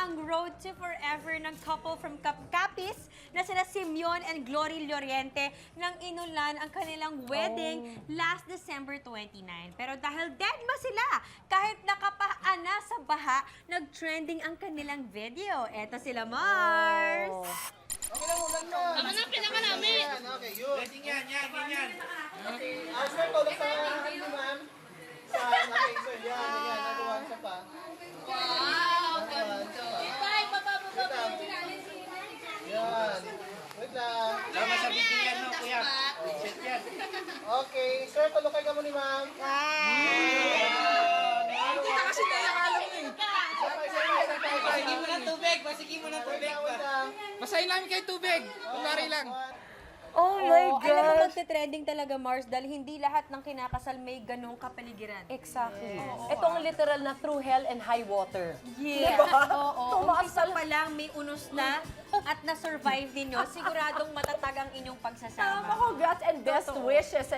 ang Road to Forever ng couple from Capiz na sila Simeon and Glory Lloriente nang inulan ang kanilang wedding last December 29. Pero dahil deadma sila, kahit nakapaana sa baha, nag-trending ang kanilang video. Eto sila, Mars! Okay lang, ulan na. Hanapin naman namin. Okay, yun. Blessing yan, ganyan. Okay, sir, tulog sa ano ni ma'am. Okay, sir, yan. Nagawa siya pa. Wow, ganda. Itay, baba. Yan. Wait lang. Tama sa video yan, no, kuya. Set yan. Okay, sir, tulukay ka mo ni ma'am. Kita kasi tayo alam eh. Sabay. Pasigi mo ng tubig, Wait lang. Masahin namin kayo tubig. Kunwari lang. Oh my God! Alam mo, magte-trending talaga, Mars, dahil hindi lahat ng kinakasal may ganong kapaligiran. Exactly. Itong literal na through hell and high water. Yeah. Diba? Oo. Tumaas Umpisa pa lang, may unos na at na-survive ninyo. Siguradong matatag ang inyong pagsasama. Congrats and best wishes.